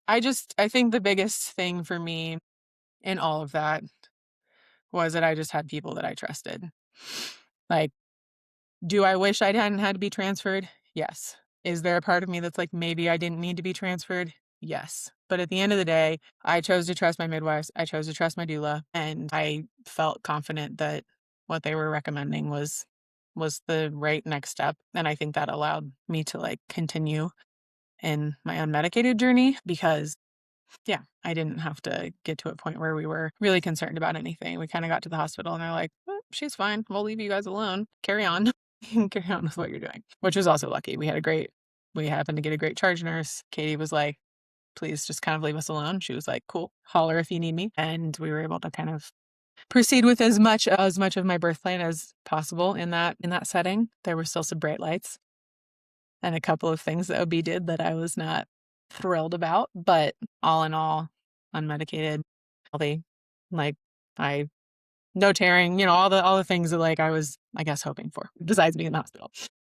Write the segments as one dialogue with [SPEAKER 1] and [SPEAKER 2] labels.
[SPEAKER 1] I think the biggest thing for me in all of that was that I just had people that I trusted. Like, do I wish I hadn't had to be transferred? Yes. Is there a part of me that's like, maybe I didn't need to be transferred? Yes. But at the end of the day, I chose to trust my midwives. I chose to trust my doula, and I felt confident that what they were recommending was the right next step. And I think that allowed me to like continue in my unmedicated journey because yeah, I didn't have to get to a point where we were really concerned about anything. We kind of got to the hospital and they're like, "Oh, she's fine. We'll leave you guys alone. Carry on. Carry on with what you're doing," which was also lucky. We happened to get a great charge nurse. Katie was like, please just kind of leave us alone. She was like, cool, holler if you need me. And we were able to kind of proceed with as much of my birth plan as possible in that setting. There were still some bright lights and a couple of things that OB did that I was not thrilled about, but all in all, unmedicated, healthy, like I no tearing, all the things that like I was, I guess, hoping for, besides being in the hospital.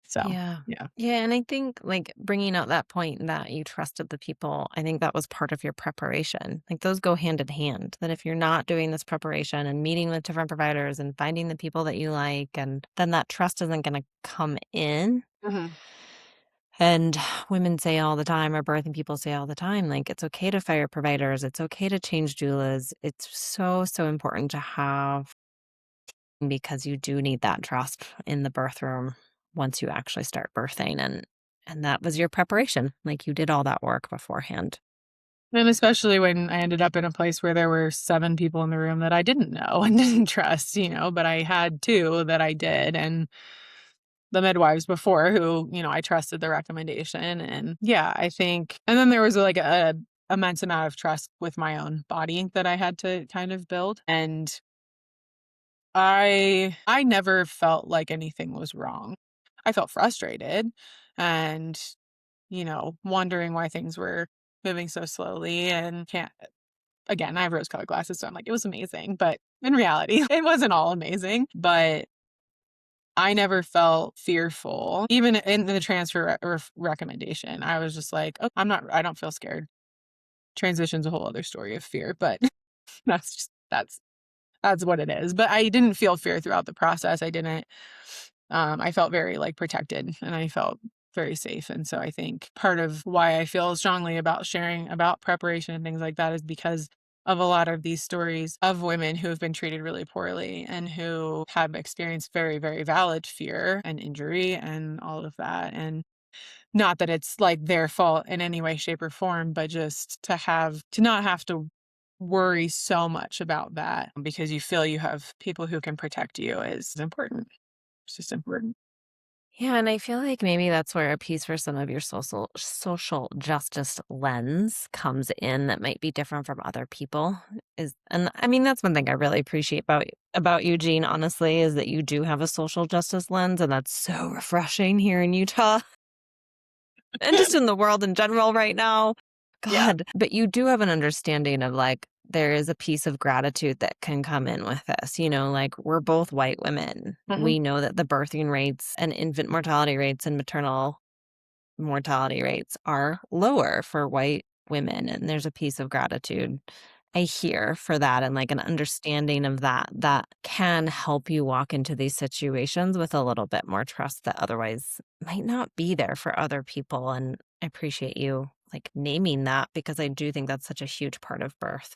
[SPEAKER 1] So
[SPEAKER 2] Yeah.
[SPEAKER 1] yeah.
[SPEAKER 2] Yeah, and I think, like, bringing out that point that you trusted the people, I think that was part of your preparation. Like, those go hand in hand, that if you're not doing this preparation and meeting with different providers and finding the people that you like, and then that trust isn't gonna come in.
[SPEAKER 1] Mhm.
[SPEAKER 2] And women say all the time, or birthing people say all the time, like, it's okay to fire providers, it's okay to change doulas. It's so, so important to have because you do need that trust in the birth room once you actually start birthing, and that was your preparation, like, you did all that work beforehand.
[SPEAKER 1] And especially when I ended up in a place where there were 7 people in the room that I didn't know and didn't trust, but I had 2 that I did, and the midwives before who, I trusted the recommendation, and yeah, I think and then there was like a immense amount of trust with my own body that I had to kind of build, and I never felt like anything was wrong. I felt frustrated and, wondering why things were moving so slowly and can't again, I have rose-colored glasses, so I'm like, "It was amazing," but in reality, it wasn't all amazing, but I never felt fearful. Even in the transfer recommendation, I was just like, "Oh, I don't feel scared." Transition's a whole other story of fear, but that's what it is. But I didn't feel fear throughout the process. I felt very, like, protected, and I felt very safe, and so I think part of why I feel strongly about sharing about preparation and things like that is because of a lot of these stories of women who have been treated really poorly and who have experienced very, very valid fear and injury and all of that, and not that it's, like, their fault in any way, shape, or form, but just to not have to worry so much about that because you feel you have people who can protect you is important. It's just important.
[SPEAKER 2] Yeah, and I feel like maybe that's where a piece for some of your social justice lens comes in that might be different from other people. Is and I mean that's one thing I really appreciate about Eugene, honestly, is that you do have a social justice lens, and that's so refreshing here in Utah and just in the world in general right now.
[SPEAKER 1] Yeah.
[SPEAKER 2] God, but you do have an understanding of, like, there is a piece of gratitude that can come in with this, like, we're both white women.
[SPEAKER 1] Mhm.
[SPEAKER 2] We know that the birthing rates and infant mortality rates and maternal mortality rates are lower for white women, and there's a piece of gratitude I hear for that, and, like, an understanding of that can help you walk into these situations with a little bit more trust that otherwise might not be there for other people, and I appreciate you, like, naming that because I do think that's such a huge part of birth.